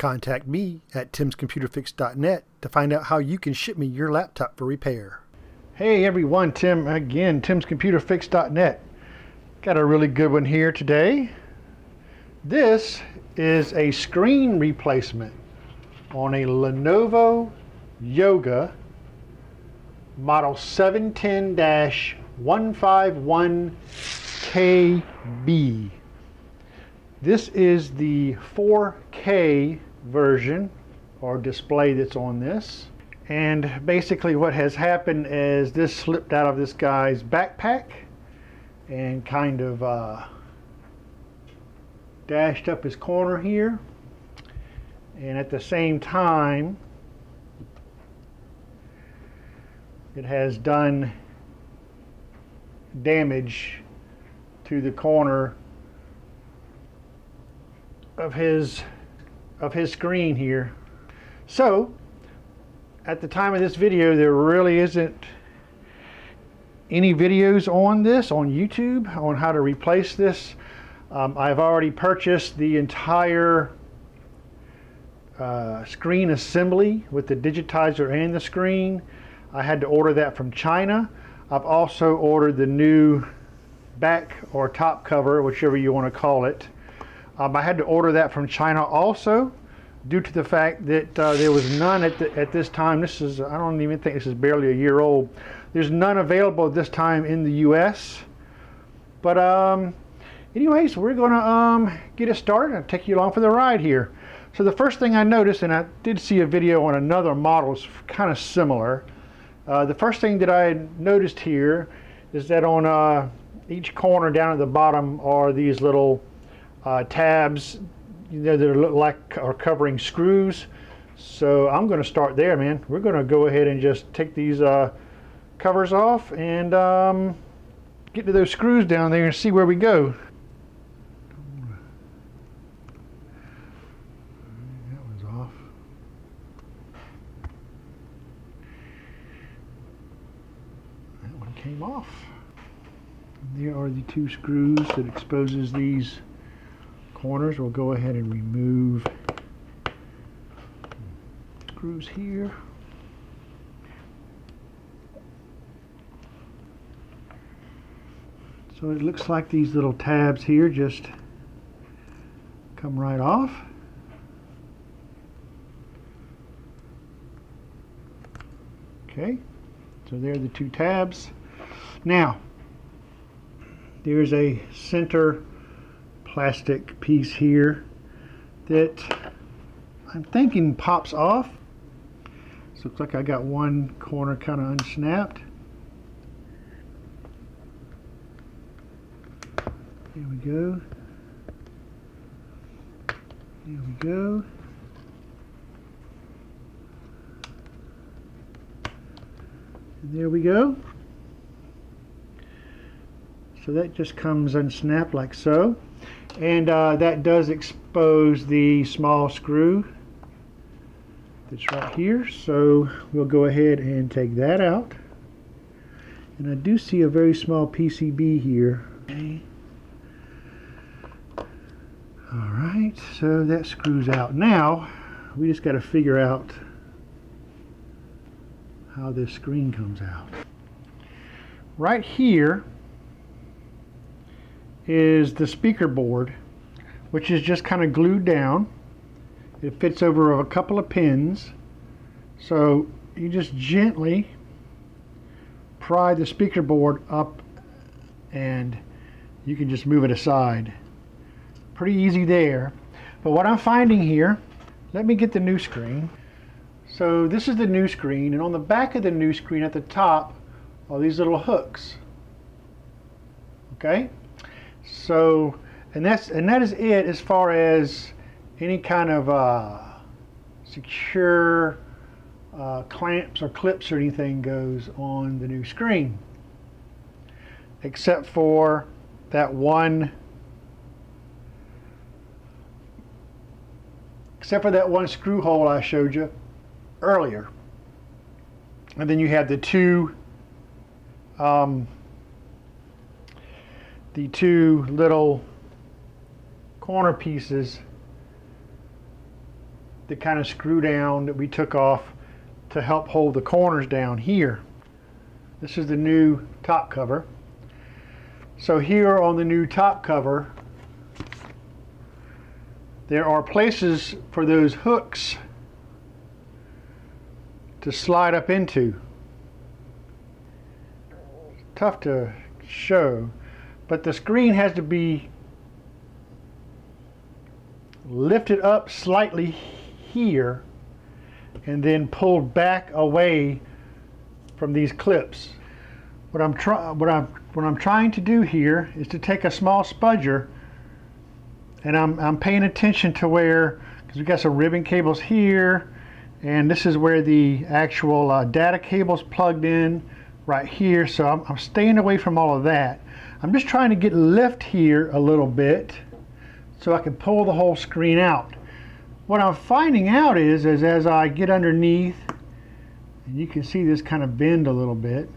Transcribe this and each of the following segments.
Contact me at timscomputerfix.net to find out how you can ship me your laptop for repair. Hey everyone, Tim again, timscomputerfix.net. Got a really good one here today. This is a screen replacement on a Lenovo Yoga model 710-151KB. This is the 4K version or display that's on this. And basically what has happened is this slipped out of this guy's backpack and kind of dashed up his corner here. And at the same time, it has done damage to the corner of his screen here. So at the time of this video, there really isn't any videos on this on YouTube on how to replace this. I've already purchased the entire screen assembly with the digitizer and the screen. I had to order that from China. I've also ordered the new back or top cover, whichever you want to call it. I had to order that from China also, due to the fact that there was none at this time. This is, I don't even think this is barely a year old. There's none available at this time in the US. But anyways, we're gonna get it started and take you along for the ride here. So the first thing I noticed, and I did see a video on another model, it's kind of similar. The first thing that I noticed here is that on each corner down at the bottom are these little tabs, you know, that look like are covering screws. So I'm going to start there, man. We're going to go ahead and just take these covers off and get to those screws down there and see where we go. That one's off. That one came off. There are the two screws that exposes these corners. We'll go ahead and remove screws here. So it looks like these little tabs here just come right off. Okay, so there are the two tabs. Now, there's a center plastic piece here that I'm thinking pops off. So looks like I got one corner kind of unsnapped. There we go. There we go. And there we go. So that just comes unsnapped like so. And that does expose the small screw that's right here. So we'll go ahead and take that out. And I do see a very small PCB here. Okay. Alright, so that screws out. Now, we just got to figure out how this screen comes out. Right here is the speaker board, which is just kind of glued down. It fits over a couple of pins. So you just gently pry the speaker board up and you can just move it aside. Pretty easy there. But what I'm finding here, let me get the new screen. So this is the new screen, and on the back of the new screen at the top are these little hooks. Okay? So, and that is it as far as any kind of secure clamps or clips or anything goes on the new screen, except for that one screw hole I showed you earlier. And then you have the two little corner pieces the kind of screw down that we took off to help hold the corners down here. This is the new top cover. So here on the new top cover, there are places for those hooks to slide up into. Tough to show, but the screen has to be lifted up slightly here and then pulled back away from these clips. What I'm trying to do here is to take a small spudger, and I'm paying attention to where, because we've got some ribbon cables here, and this is where the actual data cable's plugged in right here. So I'm staying away from all of that. I'm just trying to get lift here a little bit so I can pull the whole screen out. What I'm finding out is as I get underneath, and you can see this kind of bend a little bit,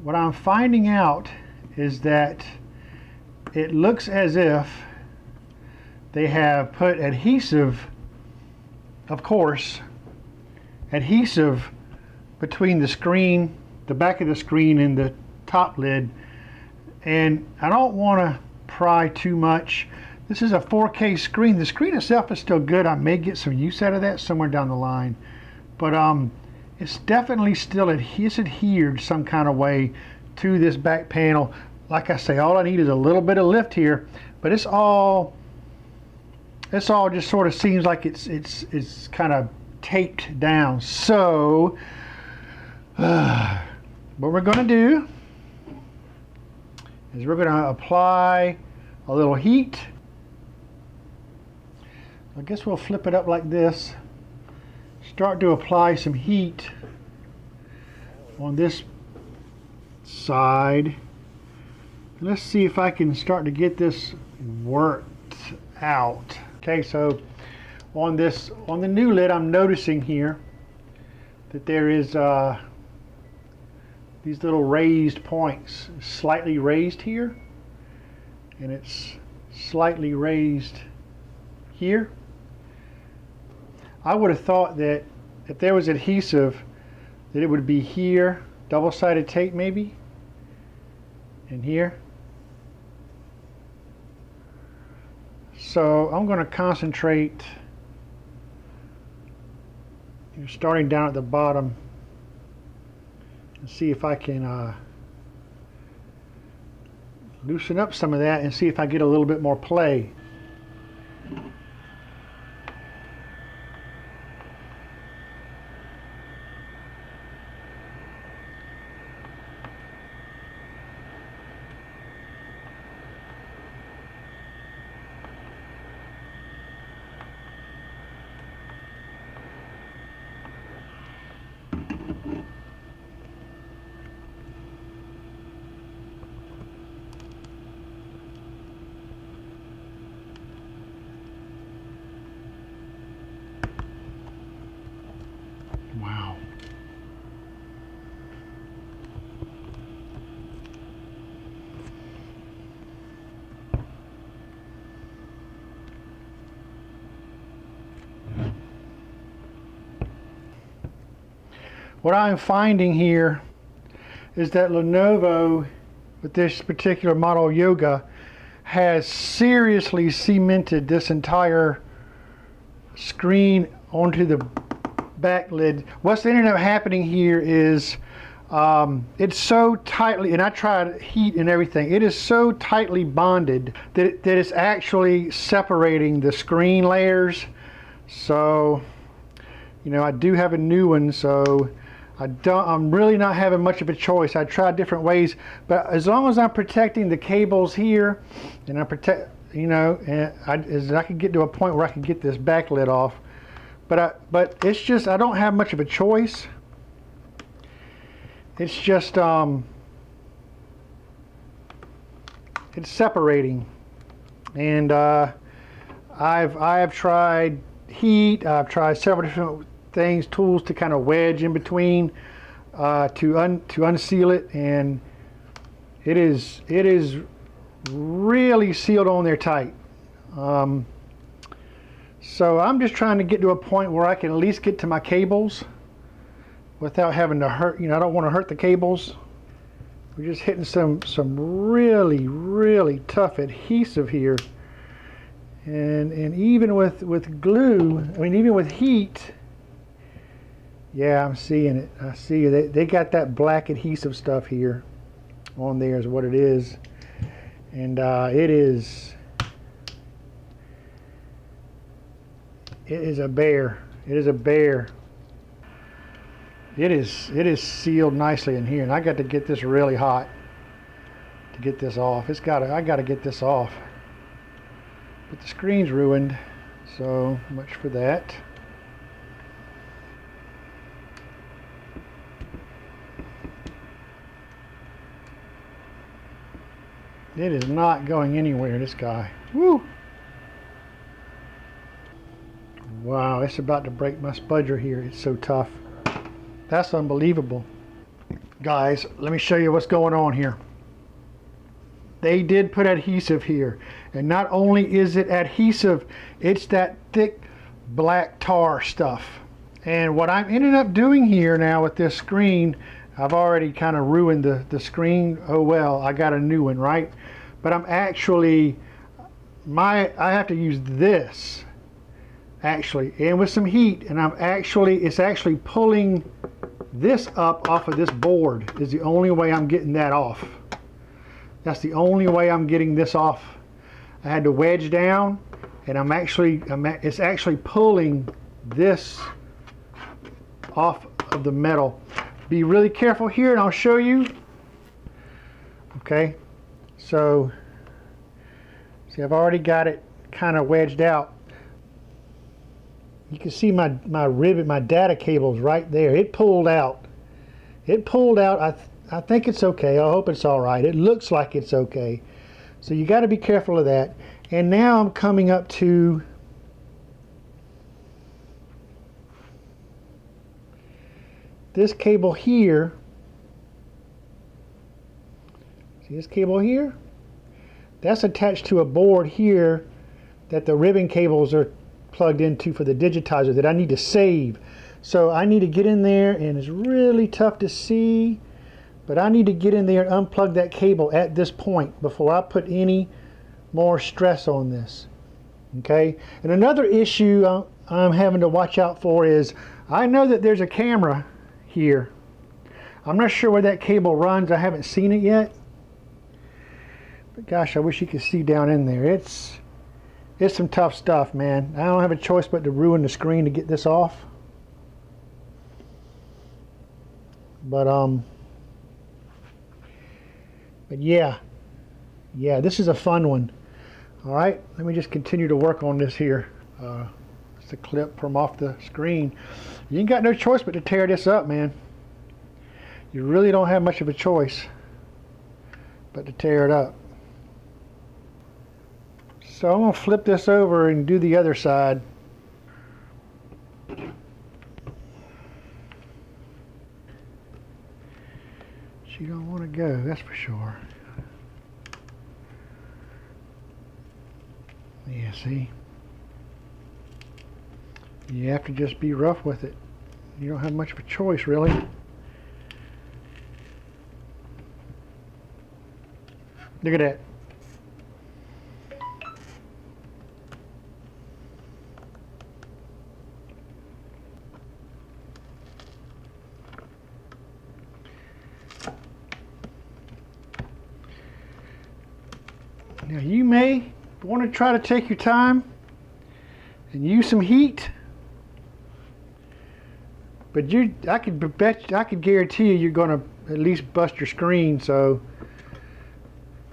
what I'm finding out is that it looks as if they have put adhesive, of course, adhesive between the screen, the back of the screen and the top lid, and I don't want to pry too much. This is a 4K screen. The screen itself is still good. I may get some use out of that somewhere down the line, but it's definitely still adhered some kind of way to this back panel. Like I say, all I need is a little bit of lift here, but it's all just sort of seems like it's kind of taped down. So what we're going to do is we're going to apply a little heat. I guess we'll flip it up like this. Start to apply some heat on this side. Let's see if I can start to get this worked out. Okay, so on the new lid, I'm noticing here that there is these little raised points, slightly raised here, and it's slightly raised here. I would have thought that if there was adhesive, that it would be here, double-sided tape maybe, and here. So I'm going to concentrate, starting down at the bottom, and see if I can loosen up some of that and see if I get a little bit more play. Wow. What I'm finding here is that Lenovo, with this particular model Yoga, has seriously cemented this entire screen onto the back lid. What's ended up happening here is it's so tightly, and I tried heat and everything, it is so tightly bonded that it's actually separating the screen layers. So, you know, I do have a new one, so I'm really not having much of a choice. I tried different ways, but as long as I'm protecting the cables here, and I protect, you know, and as I could get to a point where I can get this back lid off, but it's just, I don't have much of a choice. It's just it's separating, and I've tried heat. I've tried several different things, tools to kind of wedge in between to unseal it, and it is really sealed on there tight. So I'm just trying to get to a point where I can at least get to my cables without having to hurt, I don't want to hurt the cables. We're just hitting some really, really tough adhesive here. And even with glue, even with heat, yeah, I'm seeing it. I see it. They got that black adhesive stuff here on there is what it is. And it is a bear. It is a bear. It is sealed nicely in here, and I got to get this really hot to get this off. I got to get this off. But the screen's ruined, so much for that. It is not going anywhere, this guy. Woo! Wow, it's about to break my spudger here. It's so tough. That's unbelievable. Guys, let me show you what's going on here. They did put adhesive here. And not only is it adhesive, it's that thick black tar stuff. And what I'm ended up doing here now with this screen, I've already kind of ruined the screen. Oh well, I got a new one, right? But I'm actually, I have to use this, actually, and with some heat, and it's actually pulling this up off of this board is the only way I'm getting that off. That's the only way I'm getting this off. I had to wedge down, and it's actually pulling this off of the metal. Be really careful here, and I'll show you. Okay, so see, I've already got it kind of wedged out. You can see my rivet, my data cable's right there. It pulled out. It pulled out. I think it's okay. I hope it's all right. It looks like it's okay. So you got to be careful of that. And now I'm coming up to this cable here. See this cable here? That's attached to a board here that the ribbon cables are plugged into for the digitizer that I need to save. So I need to get in there, and it's really tough to see, but I need to get in there and unplug that cable at this point before I put any more stress on this. Okay, and another issue I'm having to watch out for is I know that there's a camera here. I'm not sure where that cable runs. I haven't seen it yet, but gosh, I wish you could see down in there. It's some tough stuff, man. I don't have a choice but to ruin the screen to get this off. But yeah, this is a fun one. All right, let me just continue to work on this here. It's a clip from off the screen. You ain't got no choice but to tear this up, man. You really don't have much of a choice but to tear it up. So I'm going to flip this over and do the other side. She don't want to go, that's for sure. Yeah, see? You have to just be rough with it. You don't have much of a choice, really. Look at that. Now you may want to try to take your time and use some heat, but I could guarantee you're going to at least bust your screen. So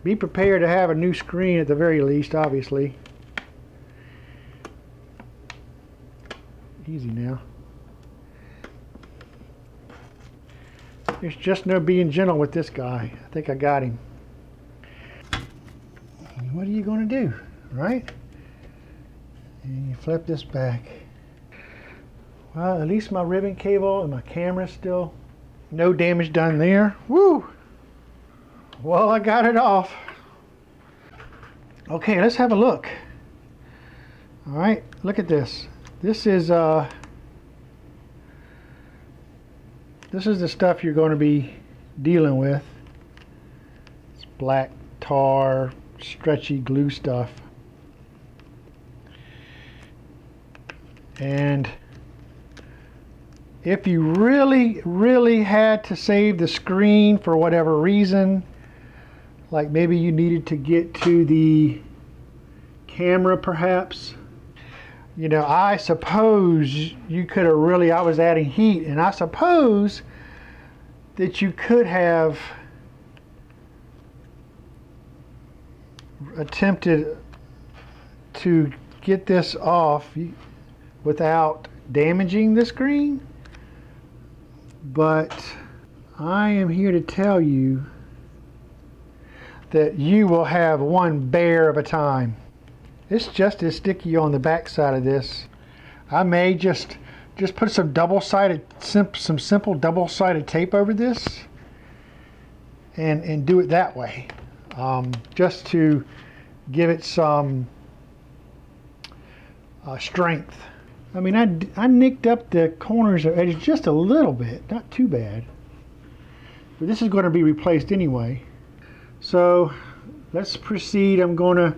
be prepared to have a new screen at the very least, obviously. Easy now. There's just no being gentle with this guy. I think I got him. What are you going to do, right? And you flip this back. Well, at least my ribbon cable and my camera's still no damage done there. Woo! Well, I got it off. Okay, let's have a look. All right, look at this. This is the stuff you're going to be dealing with. It's black tar, stretchy glue stuff. And if you really had to save the screen for whatever reason, like maybe you needed to get to the camera perhaps, you know, I suppose you could have I was adding heat, and I suppose that you could have attempted to get this off without damaging the screen, but I am here to tell you that you will have one bear of a time. It's just as sticky on the back side of this. I may just put some simple double-sided tape over this and do it that way, just to give it some strength. I mean, I nicked up the corners or edges just a little bit, not too bad. But this is going to be replaced anyway. So let's proceed. I'm going to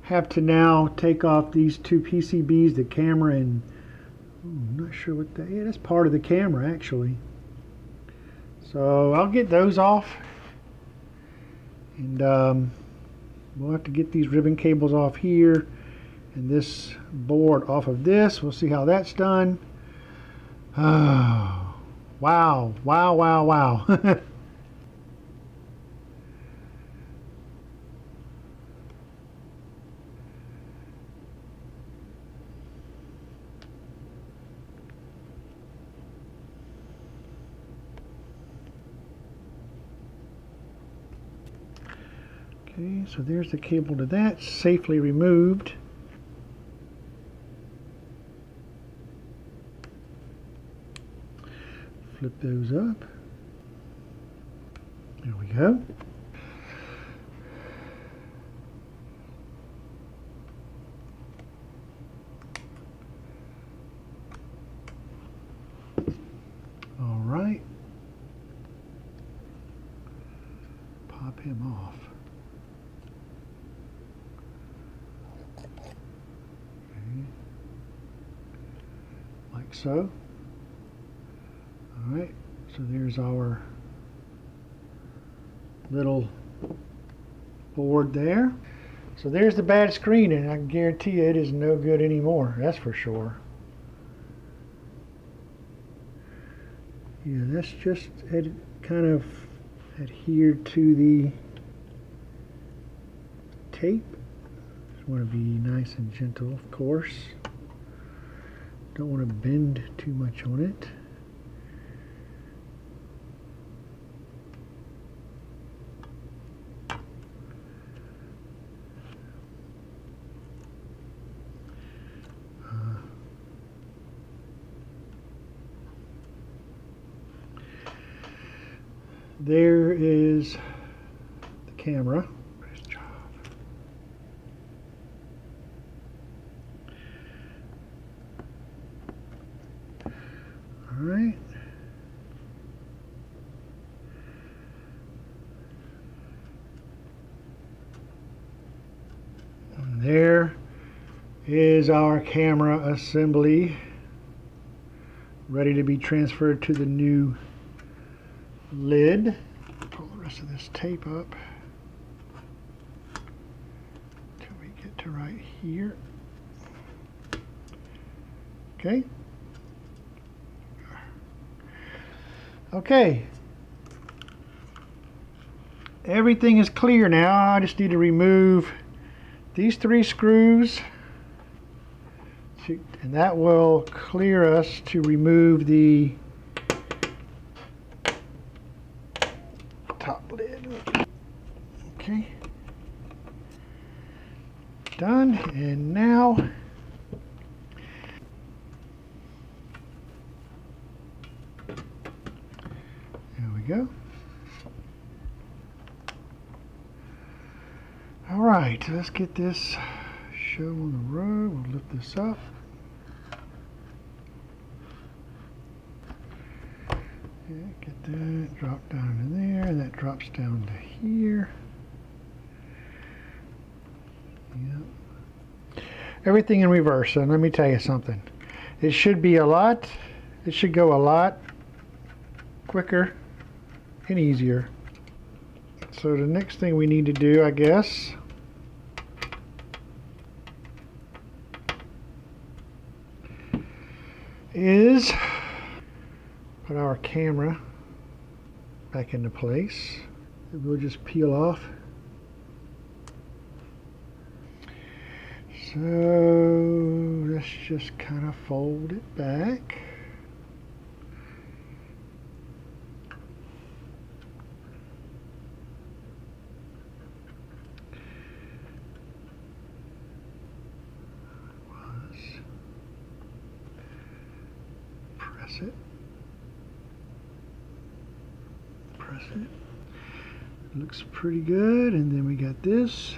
have to now take off these two PCBs, the camera and I'm not sure what that is. Yeah, that's part of the camera actually. So I'll get those off, and we'll have to get these ribbon cables off here and this board off of this. We'll see how that's done. Oh, wow, wow, wow, wow. Okay, so there's the cable to that, safely removed. Flip those up. There we go. All right. Pop him off. Like so. Alright, so there's our little board there. So there's the bad screen, and I can guarantee you it is no good anymore, that's for sure. Yeah, that's just kind of adhered to the tape. Just want to be nice and gentle, of course. Don't want to bend too much on it. There is the camera. Nice job. All right. And there is our camera assembly, ready to be transferred to the new lid. Pull the rest of this tape up till we get to right here. Okay. Okay. Everything is clear now. I just need to remove these 3 screws, and that will clear us to remove the top lid. Okay. Done. And now there we go. All right, let's get this show on the road. We'll lift this up. Yeah, get that, drop down to there, and that drops down to here. Yep. Everything in reverse, and let me tell you something. It should go a lot quicker and easier. So the next thing we need to do, I guess, is put our camera back into place. We'll just peel off. So let's just kind of fold it back. Press it. Press it. Looks pretty good. And then we got this.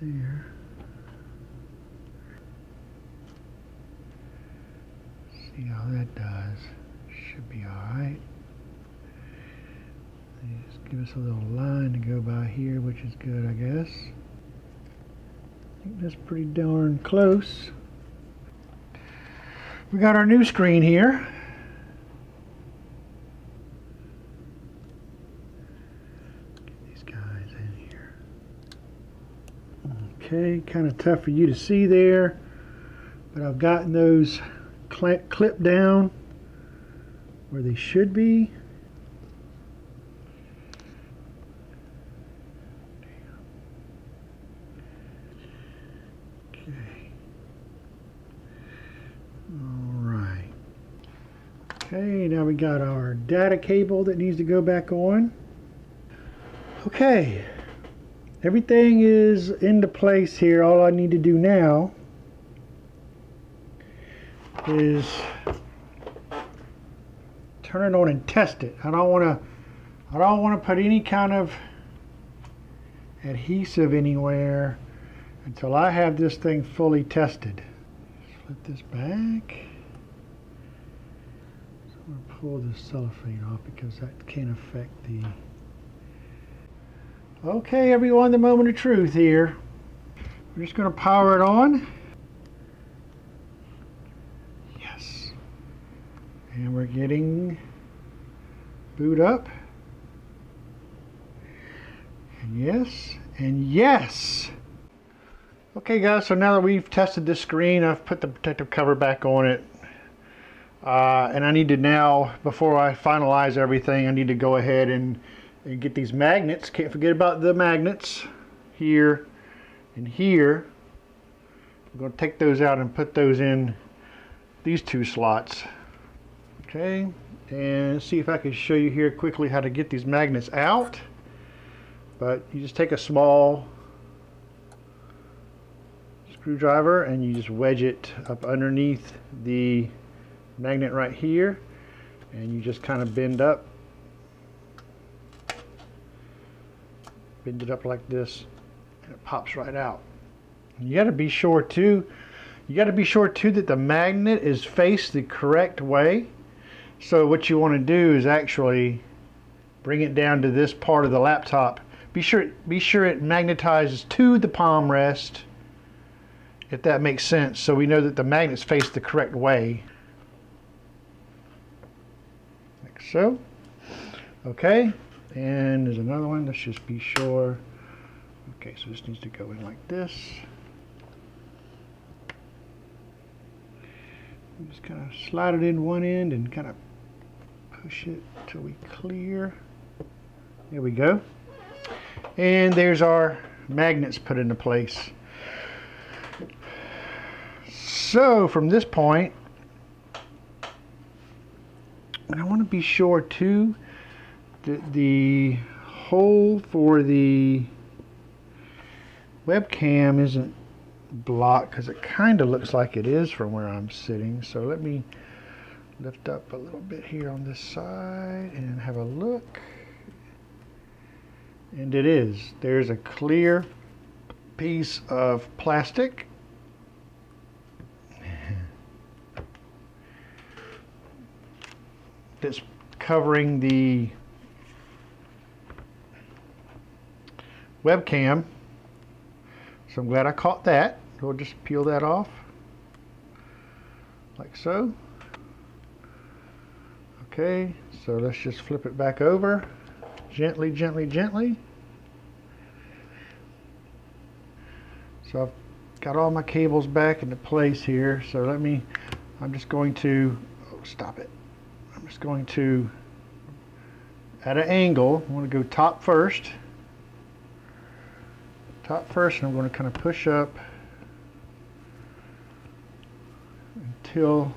There. See how that does. Should be alright. Just give us a little line to go by here, which is good, I guess. I think that's pretty darn close. We got our new screen here. Get these guys in here. Okay, kind of tough for you to see there, but I've gotten those clipped down where they should be. Okay, now we got our data cable that needs to go back on. Okay, everything is into place here. All I need to do now is turn it on and test it. I don't want to put any kind of adhesive anywhere until I have this thing fully tested. Flip this back. I'm going to pull this cellophane off because that can affect the... Okay, everyone, the moment of truth here. We're just going to power it on. Yes. And we're getting boot up. And yes, and yes. Okay, guys, so now that we've tested this screen, I've put the protective cover back on it. And I need to now, before I finalize everything, I need to go ahead and get these magnets. Can't forget about the magnets here and here. I'm going to take those out and put those in these two slots. Okay, and see if I can show you here quickly how to get these magnets out. But you just take a small screwdriver and you just wedge it up underneath the magnet right here, and you just kind of bend it up like this, and it pops right out. You got to be sure too that the magnet is faced the correct way. So what you want to do is actually bring it down to this part of the laptop. Be sure it magnetizes to the palm rest, if that makes sense, so we know that the magnet's faced the correct way. Like so. Okay, and there's another one. Let's just be sure. Okay, so this needs to go in like this. Just kind of slide it in one end and kind of push it till we clear. There we go. And there's our magnets put into place. So from this point, I want to be sure too that the hole for the webcam isn't blocked, because it kind of looks like it is from where I'm sitting. So let me lift up a little bit here on this side and have a look. And it is. There's a clear piece of plastic. That's covering the webcam. So I'm glad I caught that. We'll just peel that off like so. Okay, so let's just flip it back over. Gently, gently, gently. So I've got all my cables back into place here. So I'm just going to, stop it. I'm just going to, at an angle, I'm going to go top first. Top first, and I'm going to kind of push up until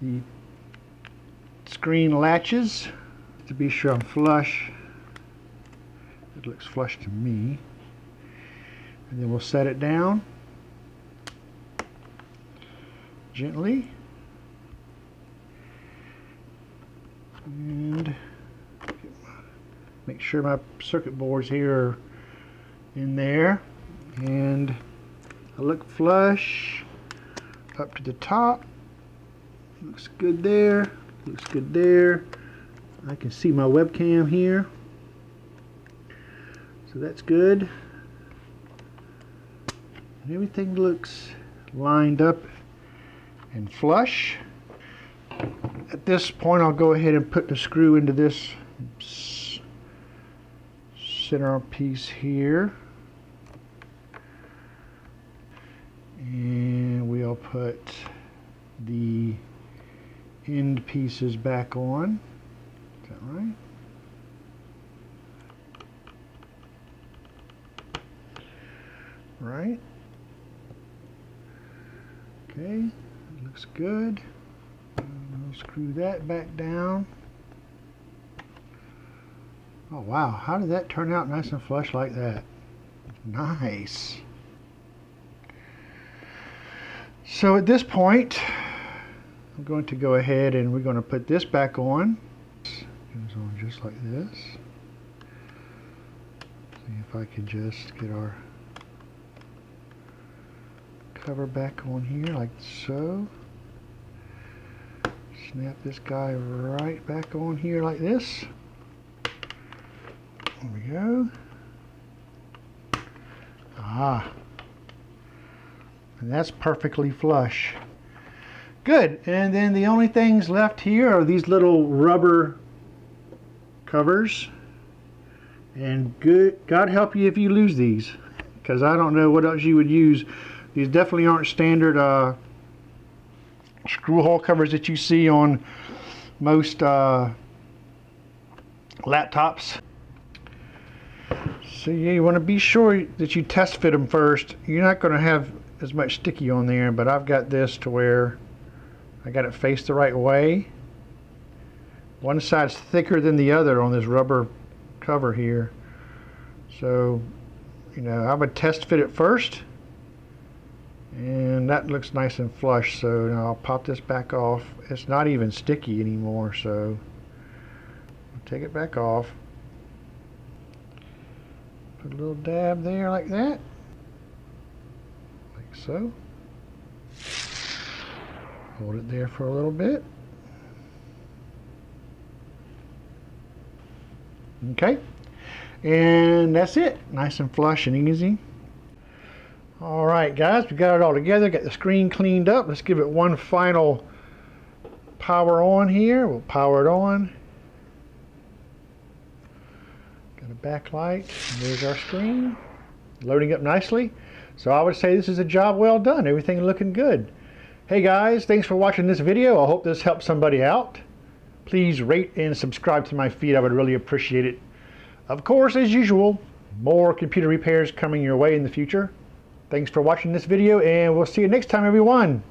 the screen latches, to be sure I'm flush. It looks flush to me. And then we'll set it down gently. And make sure my circuit boards here are in there. And I look flush up to the top. Looks good there. Looks good there. I can see my webcam here. So that's good. And everything looks lined up and flush. At this point, I'll go ahead and put the screw into this center piece here. And we'll put the end pieces back on. Is that right? Right. Okay, looks good. We'll screw that back down. Oh wow, how did that turn out nice and flush like that? Nice. So at this point, I'm going to go ahead and we're going to put this back on. It goes on just like this. See if I can just get our cover back on here like so. Snap this guy right back on here like this. There we go. Ah. And that's perfectly flush. Good. And then the only things left here are these little rubber covers. And good, God help you if you lose these, because I don't know what else you would use. These definitely aren't standard screw hole covers that you see on most laptops. So yeah, you want to be sure that you test fit them first. You're not going to have as much sticky on there, but I've got this to where I got it faced the right way. One side's thicker than the other on this rubber cover here. So, you know, I would test fit it first. And that looks nice and flush, so now I'll pop this back off. It's not even sticky anymore, so I'll take it back off. Put a little dab there like that. Like so. Hold it there for a little bit. Okay. And that's it. Nice and flush and easy. Alright guys, we got it all together, got the screen cleaned up. Let's give it one final power on here. We'll power it on. Got a backlight. There's our screen. Loading up nicely. So I would say this is a job well done. Everything looking good. Hey guys, thanks for watching this video. I hope this helps somebody out. Please rate and subscribe to my feed. I would really appreciate it. Of course, as usual, more computer repairs coming your way in the future. Thanks for watching this video, and we'll see you next time, everyone.